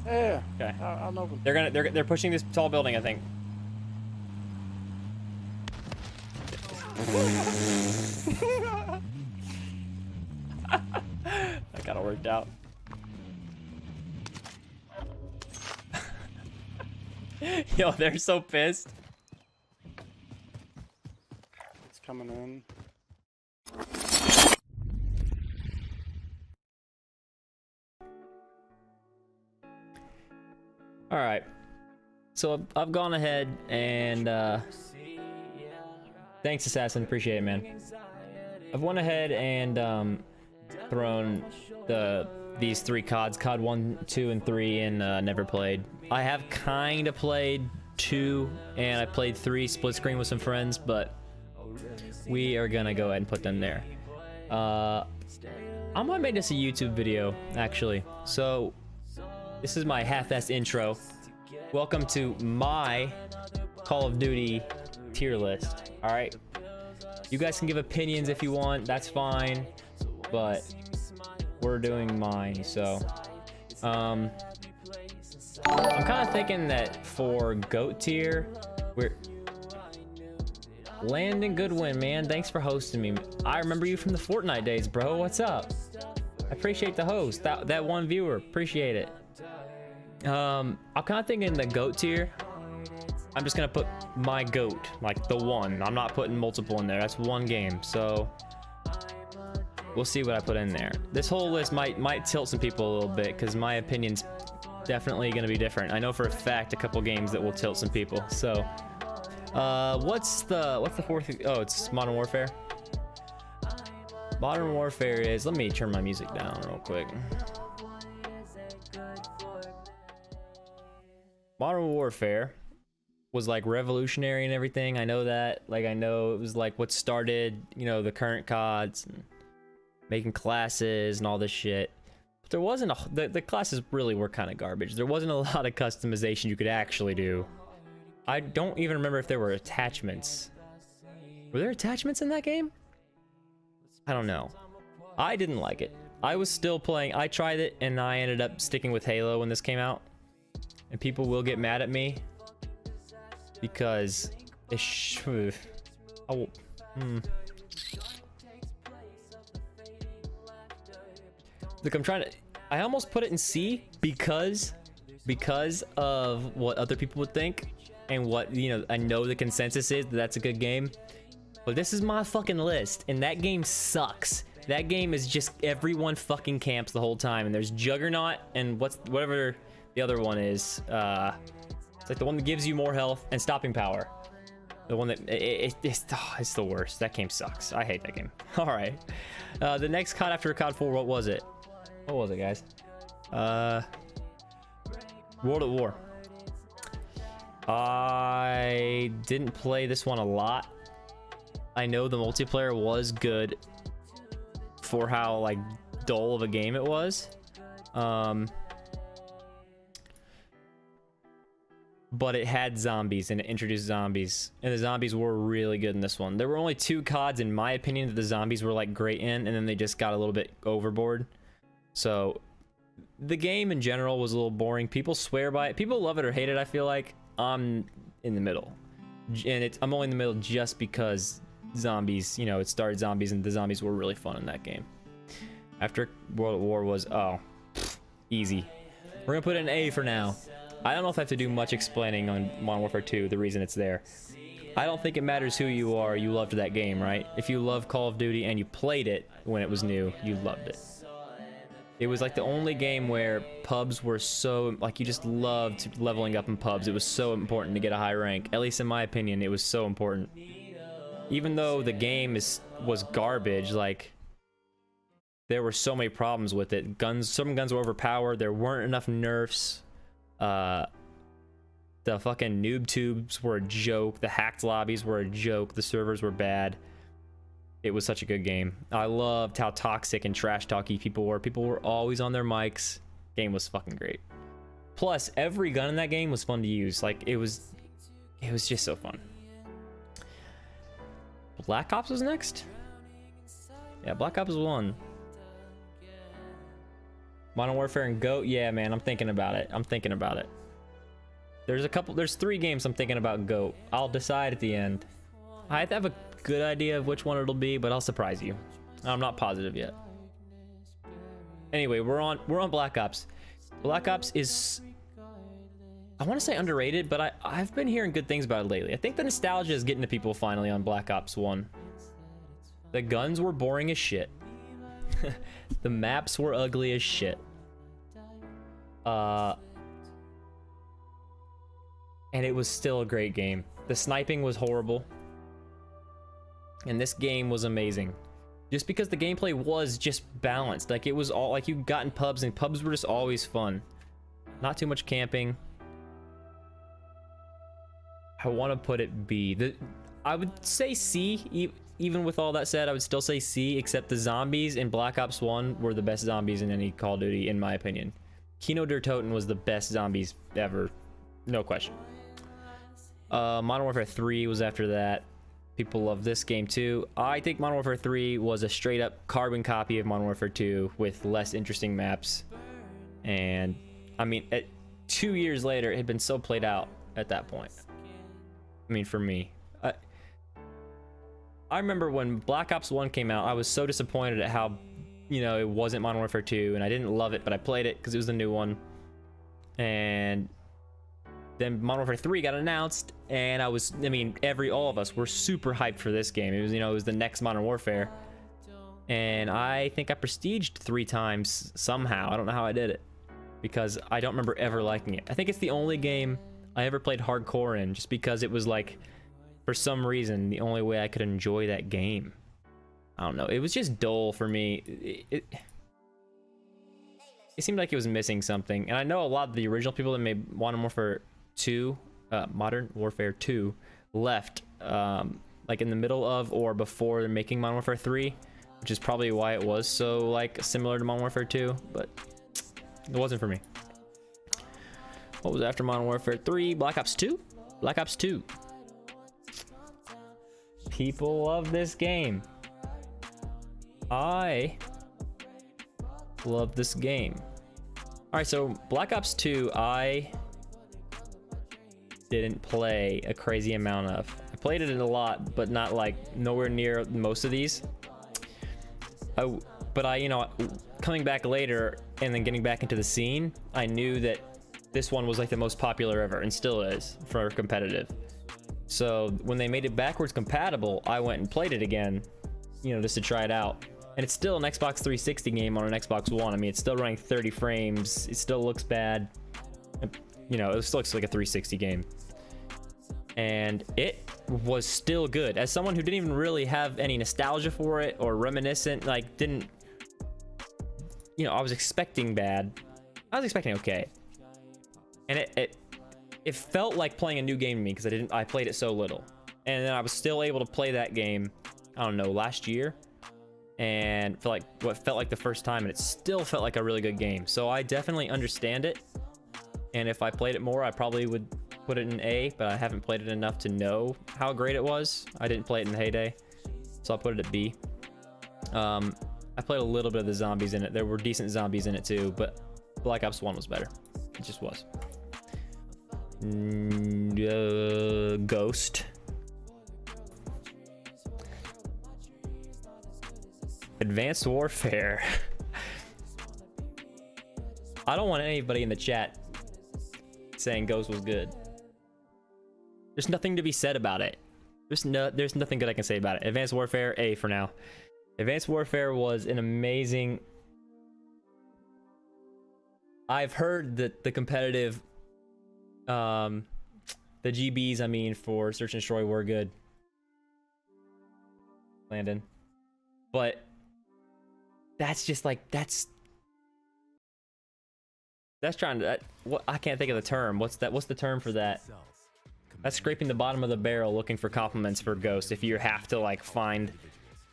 Yeah. Okay. I'll know them. They're pushing this tall building, I think. That kind of worked out. Yo, they're so pissed. It's coming in. All right. So I've gone ahead and thanks, Assassin. Appreciate it, man. I've went ahead and thrown these 3 CODs, COD 1, 2, and 3, and never played. I have kind of played 2, and I played 3 split screen with some friends, but we are gonna go ahead and put them there. I might make this a YouTube video, actually. So this is my half-assed intro. Welcome to my Call of Duty tier list. All right, you guys can give opinions if you want, that's fine, but we're doing mine. So I'm kind of thinking that for GOAT tier, we're Landon Goodwin, man. Thanks for hosting me. I remember you from the Fortnite days, bro. What's up? I appreciate the host. That one viewer, appreciate it. I'm kind of thinking the GOAT tier. I'm just gonna put my GOAT, like the one. I'm not putting multiple in there. That's one game. So we'll see what I put in there. This whole list might tilt some people a little bit because my opinion's definitely gonna be different. I know for a fact a couple games that will tilt some people. So what's the 4th? Oh, it's Modern Warfare. Modern Warfare is, let me turn my music down real quick. Modern Warfare was like revolutionary and everything. I know that. Like, I know it was like what started, you know, the current CODs and making classes and all this shit. But there wasn't the classes really were kind of garbage. There wasn't a lot of customization you could actually do. I don't even remember if there were attachments. Were there attachments in that game? I don't know. I didn't like it. I was still playing. I tried it and I ended up sticking with Halo when this came out. And people will get mad at me because look, I'm trying to. I almost put it in C because of what other people would think and what, you know, I know the consensus is that that's a good game. But this is my fucking list, and that game sucks. That game is just everyone fucking camps the whole time, and there's Juggernaut and whatever the other one is. It's like the one that gives you more health and stopping power. The one that it's the worst. That game sucks. I hate that game. All right, the next COD after COD 4, what was it? What was it, guys? World at War. I didn't play this one a lot. I know the multiplayer was good for how like dull of a game it was. But it had zombies and it introduced zombies, and the zombies were really good in this one. There were only 2 CODs in my opinion that the zombies were like great in, and then they just got a little bit overboard. So the game in general was a little boring. People swear by it. People love it or hate it. I feel like I'm in the middle, and I'm only in the middle just because zombies, you know, it started zombies and the zombies were really fun in that game. After World at War was easy. We're gonna put it in A for now. I don't know if I have to do much explaining on Modern Warfare 2, the reason it's there. I don't think it matters who you are, you loved that game, right? If you love Call of Duty and you played it when it was new, you loved it. It was like the only game where pubs were so, like, you just loved leveling up in pubs. It was so important to get a high rank. At least in my opinion, it was so important. Even though the game was garbage, like, there were so many problems with it. Some guns were overpowered. There weren't enough nerfs. The fucking noob tubes were a joke. The hacked lobbies were a joke. The servers were bad. It was such a good game. I loved how toxic and trash talky people were. People were always on their mics. Game was fucking great. Plus, every gun in that game was fun to use. Like, it was just so fun. Black Ops was next? Yeah, Black Ops 1. Modern Warfare and GOAT. Yeah, man, I'm thinking about it. I'm thinking about it. There's 3 games I'm thinking about GOAT. I'll decide at the end. I have a good idea of which one it'll be, but I'll surprise you. I'm not positive yet. Anyway, we're on Black Ops. Black Ops is, I want to say underrated, but I've been hearing good things about it lately. I think the nostalgia is getting to people finally on Black Ops 1. The guns were boring as shit. The maps were ugly as shit. And it was still a great game. The sniping was horrible. And this game was amazing. Just because the gameplay was just balanced. Like, it was all, like, you got in pubs, and pubs were just always fun. Not too much camping. I want to put it B. I would say C. Even with all that said, I would still say C, except the zombies in Black Ops 1 were the best zombies in any Call of Duty, in my opinion. Kino der Toten was the best zombies ever. No question. Modern Warfare 3 was after that. People love this game too. I think Modern Warfare 3 was a straight up carbon copy of Modern Warfare 2 with less interesting maps. And I mean, 2 years later, it had been so played out at that point. I mean, for me. I remember when Black Ops 1 came out, I was so disappointed at how, you know, it wasn't Modern Warfare 2, and I didn't love it, but I played it because it was the new one. And then Modern Warfare 3 got announced, and all of us were super hyped for this game. It was, you know, it was the next Modern Warfare. And I think I prestiged 3 times somehow. I don't know how I did it, because I don't remember ever liking it. I think it's the only game I ever played hardcore in, just because it was like, for some reason, the only way I could enjoy that game. I don't know. It was just dull for me. It seemed like it was missing something. And I know a lot of the original people that made Modern Warfare 2 left like in the middle of or before they're making Modern Warfare 3, which is probably why it was so like similar to Modern Warfare 2, but it wasn't for me. What was after Modern Warfare 3? Black Ops 2? Black Ops 2. People love this game. I love this game. Alright, so Black Ops 2, I didn't play a crazy amount of. I played it a lot, but not like nowhere near most of these. But I, you know, coming back later and then getting back into the scene, I knew that this one was like the most popular ever, and still is for competitive. So when they made it backwards compatible, I went and played it again, you know, just to try it out. And it's still an Xbox 360 game on an Xbox One. I mean, it's still running 30 frames. It still looks bad. You know, it still looks like a 360 game. And it was still good. As someone who didn't even really have any nostalgia for it or reminiscent, like, didn't, you know, I was expecting bad. I was expecting okay. And it felt like playing a new game to me because I played it so little. And then I was still able to play that game, I don't know, last year. And felt like the first time, and it still felt like a really good game. So I definitely understand it. And if I played it more, I probably would put it in A, but I haven't played it enough to know how great it was. I didn't play it in the heyday, so I'll put it at B. I played a little bit of the zombies in it. There were decent zombies in it too, but Black Ops 1 was better. It just was. Ghost. Advanced Warfare. I don't want anybody in the chat saying Ghost was good. There's nothing to be said about it. There's nothing good I can say about it. Advanced Warfare, A for now. Advanced Warfare was an amazing... I've heard that the competitive... the GBs, I mean, for Search and Destroy were good. Landon. But... that's just like, that's trying to, what, I can't think of the term. What's the term for that? That's scraping the bottom of the barrel looking for compliments for Ghost. If you have to like find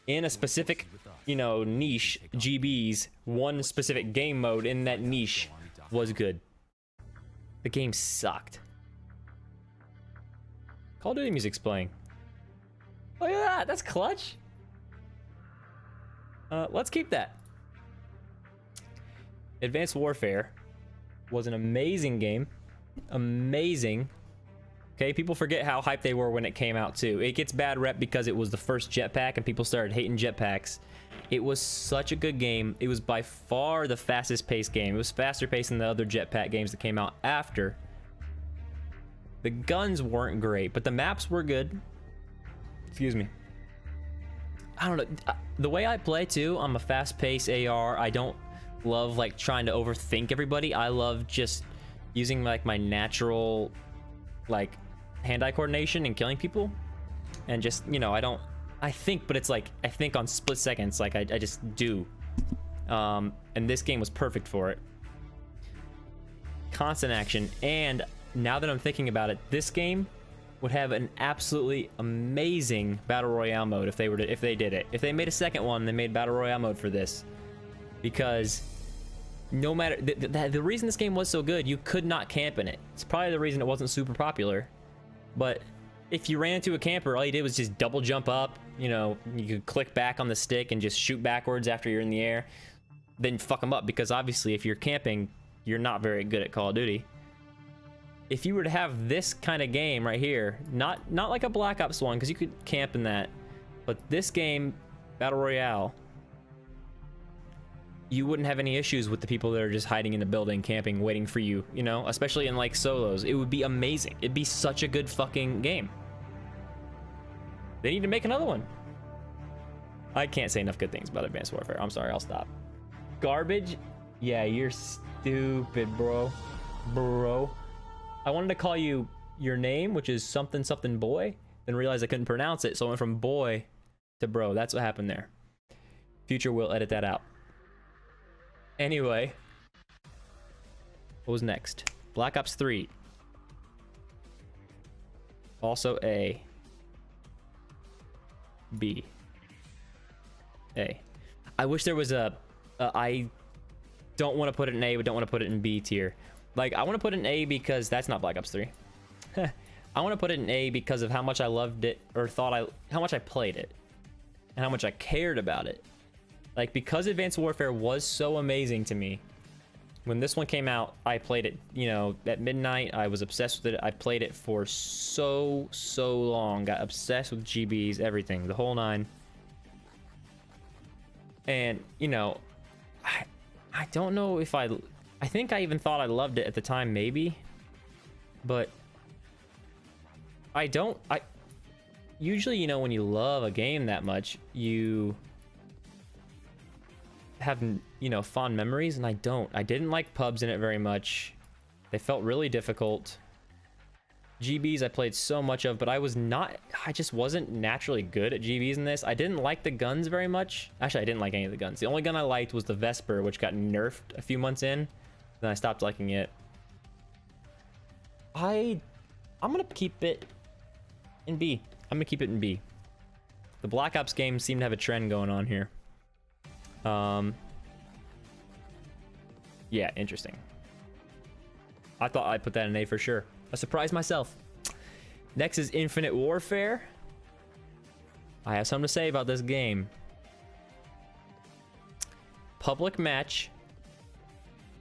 in a specific, you know, niche, GBs, one specific game mode in that niche was good. The game sucked. Call of Duty music's playing. Look at that, that's clutch. Let's keep that. Advanced Warfare was an amazing game. Amazing. Okay, people forget how hyped they were when it came out too. It gets bad rep because it was the first jetpack and people started hating jetpacks. It was such a good game. It was by far the fastest paced game. It was faster paced than the other jetpack games that came out after. The guns weren't great, but the maps were good. Excuse me. I don't know. The way I play too, I'm a fast paced AR. I don't love like trying to overthink everybody. I love just using like my natural like hand-eye coordination and killing people. And just, you know, I think, but it's like I think on split seconds, like I just do. And this game was perfect for it. Constant action. And now that I'm thinking about it, this game would have an absolutely amazing battle royale mode if they did it. If they made a second one, they made battle royale mode for this, because no matter the reason this game was so good, you could not camp in it. It's probably the reason it wasn't super popular. But if you ran into a camper, all you did was just double jump up. You know, you could click back on the stick and just shoot backwards after you're in the air. Then fuck them up, because obviously if you're camping, you're not very good at Call of Duty. If you were to have this kind of game right here, not like a Black Ops 1, because you could camp in that, but this game, Battle Royale, you wouldn't have any issues with the people that are just hiding in the building, camping, waiting for you, you know? Especially in like solos. It would be amazing. It'd be such a good fucking game. They need to make another one. I can't say enough good things about Advanced Warfare. I'm sorry, I'll stop. Garbage? Yeah, you're stupid, bro. Bro. I wanted to call you your name, which is something something boy, then realized I couldn't pronounce it, so I went from boy to bro. That's what happened there. Future will edit that out. Anyway, what was next? Black Ops 3. Also A. B. A. I wish there was I don't want to put it in A, but don't want to put it in B tier. Like, I want to put it in A because that's not Black Ops 3. I want to put it in A because of how much I loved it, or how much I played it, and how much I cared about it. Like, because Advanced Warfare was so amazing to me, when this one came out, I played it, you know, at midnight. I was obsessed with it. I played it for so long. Got obsessed with GBs, everything, the whole nine. And, you know, I don't know if I think I even thought I loved it at the time, maybe. But usually, you know, when you love a game that much, you have, you know, fond memories, and I didn't like pubs in it very much. They felt really difficult. GBs I played so much of, but I just wasn't naturally good at GBs in this. I didn't like the guns very much. Actually, I didn't like any of the guns. The only gun I liked was the Vesper, which got nerfed a few months in. Then I stopped liking it. I'm gonna keep it in B. I'm gonna keep it in B. The Black Ops games seem to have a trend going on here. Yeah, interesting. I thought I'd put that in A for sure. I surprised myself. Next is Infinite Warfare. I have something to say about this game. Public match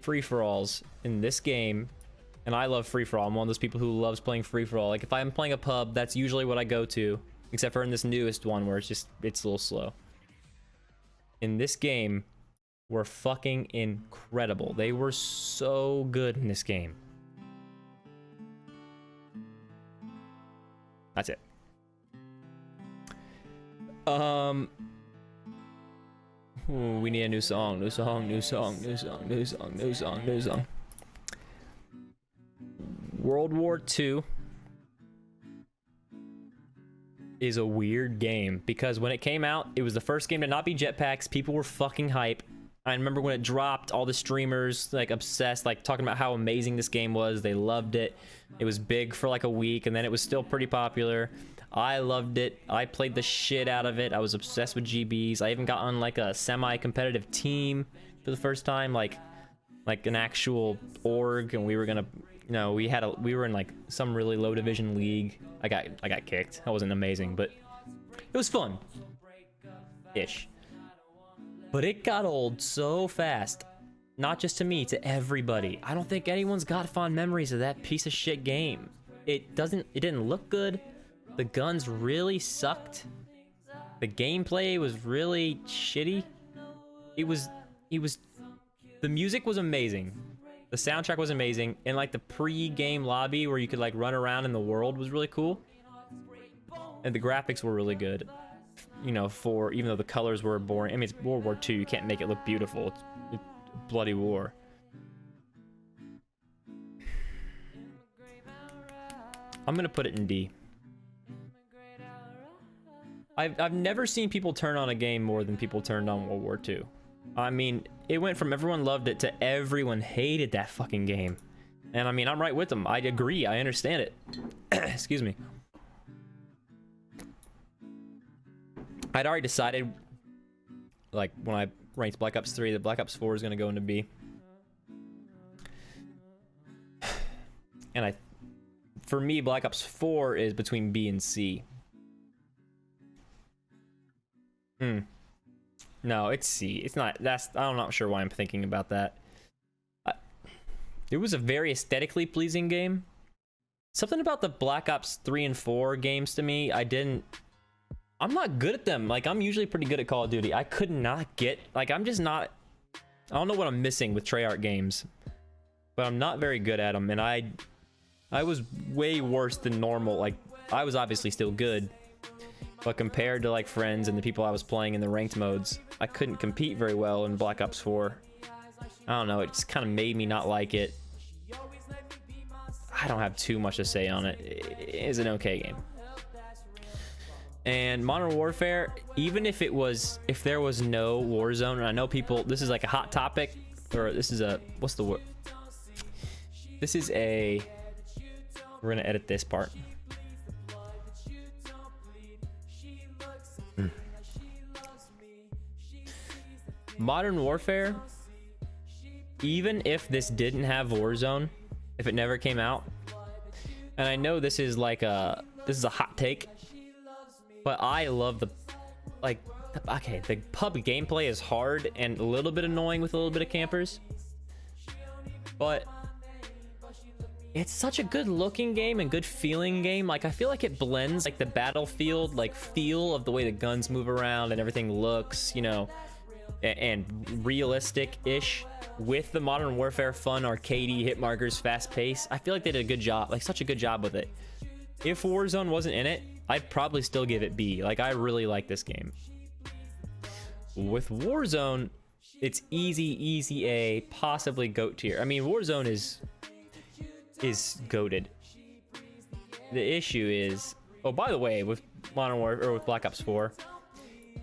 free-for-alls in this game, and I love free-for-all. I'm one of those people who loves playing free-for-all. Like, if I'm playing a pub, that's usually what I go to, except for in this newest one where it's a little slow. In this game, were fucking incredible. They were so good in this game. That's it. Ooh, we need a new song. World War II is a weird game because when it came out, it was the first game to not be jetpacks. People were fucking hype. I remember when it dropped, all the streamers like obsessed, like talking about how amazing this game was. They loved it. It was big for like a week, and then it was still pretty popular. I loved it. I played the shit out of it. I was obsessed with GBs. I even got on like a semi-competitive team for the first time, like an actual org, and we were gonna, you know, we were in like some really low division league. I got kicked. That wasn't amazing, but it was fun ish. But it got old so fast. not just to me, to everybody. I don't think anyone's got fond memories of that piece of shit game. It didn't look good. The guns really sucked. The gameplay was really shitty. The music was amazing. The soundtrack was amazing. And like the pre-game lobby where you could like run around in the world was really cool. And the graphics were really good. You know, even though the colors were boring. I mean, it's World War II. You can't make it look beautiful. It's bloody war. I'm gonna put it in D. I've never seen people turn on a game more than people turned on World War II. I mean, it went from everyone loved it to everyone hated that fucking game. And I mean, I'm right with them. I agree. I understand it. Excuse me. I'd already decided, like, when I ranked Black Ops 3, that Black Ops 4 is going to go into B. And for me, Black Ops 4 is between B and C. No, it's C. It's not. I'm not sure why I'm thinking about that. It was a very aesthetically pleasing game. Something about the Black Ops 3 and 4 games to me, I'm not good at them. Like, I'm usually pretty good at Call of Duty. I could not get, like, I'm just not, I don't know what I'm missing with Treyarch games, but I'm not very good at them. And I was way worse than normal. Like, I was obviously still good, but compared to like friends and the people I was playing in the ranked modes, I couldn't compete very well in Black Ops 4. I don't know, it just kind of made me not like it. I don't have too much to say on it. It is an okay game. And Modern Warfare, even if there was no Warzone, and I know people, this is like a hot topic, or this is a, what's the word? This is a, we're gonna edit this part. Modern Warfare, even if this didn't have Warzone, if it never came out, and I know this is like this is a hot take, but I love the pub gameplay is hard and a little bit annoying with a little bit of campers, but it's such a good looking game and good feeling game. Like, I feel like it blends like the Battlefield like feel of the way the guns move around and everything looks, you know, and realistic-ish with the Modern Warfare fun, arcadey, hit markers, fast pace. I feel like they did a good job, like such a good job with it. If Warzone wasn't in it, I'd probably still give it B. Like, I really like this game. With Warzone, it's easy A, possibly GOAT tier. I mean, Warzone is goated. The issue is, oh, by the way, with Modern Warfare, or with Black Ops 4,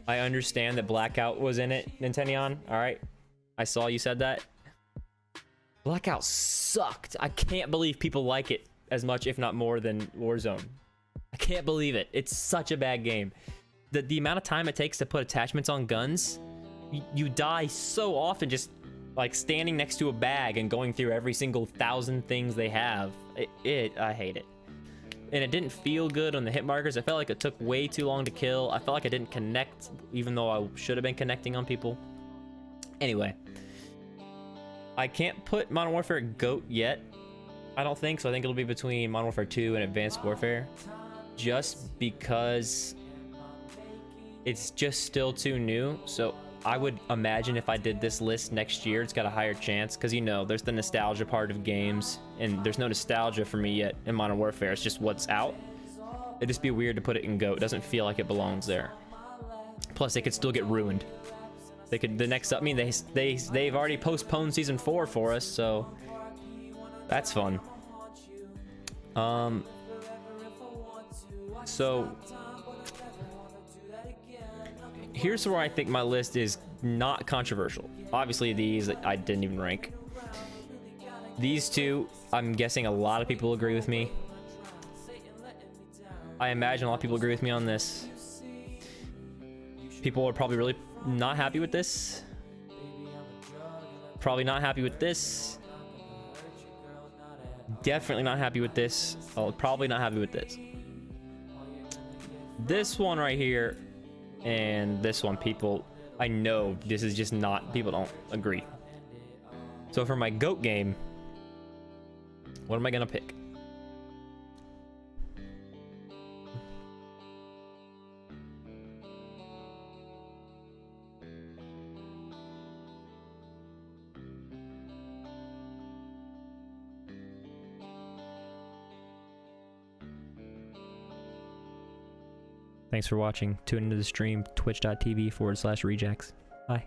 I understand that Blackout was in it, Nintendo. All right, I saw you said that. Blackout sucked. I can't believe people like it as much, if not more, than Warzone. I can't believe it. It's such a bad game. The amount of time it takes to put attachments on guns, you die so often just like standing next to a bag and going through every single 1,000 things they have. I hate it. And it didn't feel good on the hit markers. I felt like it took way too long to kill. I felt like I didn't connect, even though I should have been connecting on people. Anyway, I can't put Modern Warfare GOAT yet, I don't think. So I think it'll be between Modern Warfare 2 and Advanced Warfare, just because it's just still too new. So I would imagine if I did this list next year, it's got a higher chance, because, you know, there's the nostalgia part of games, and there's no nostalgia for me yet in Modern Warfare. It's just what's out. It'd just be weird to put it in GOAT. It doesn't feel like it belongs there. Plus, it could still get ruined. They could, the next, I mean, they've already postponed season 4 for us, so that's fun. So here's where I think my list is not controversial. Obviously, these I didn't even rank. These two, I'm guessing a lot of people agree with me. I imagine a lot of people agree with me on this. People are probably really not happy with this. Probably not happy with this. Definitely not happy with this. Oh, probably not happy with this. This one right here and this one, people, I know this is just not, people don't agree. So for my GOAT game, what am I gonna pick? Thanks for watching. Tune into the stream, twitch.tv/Rejax. Bye.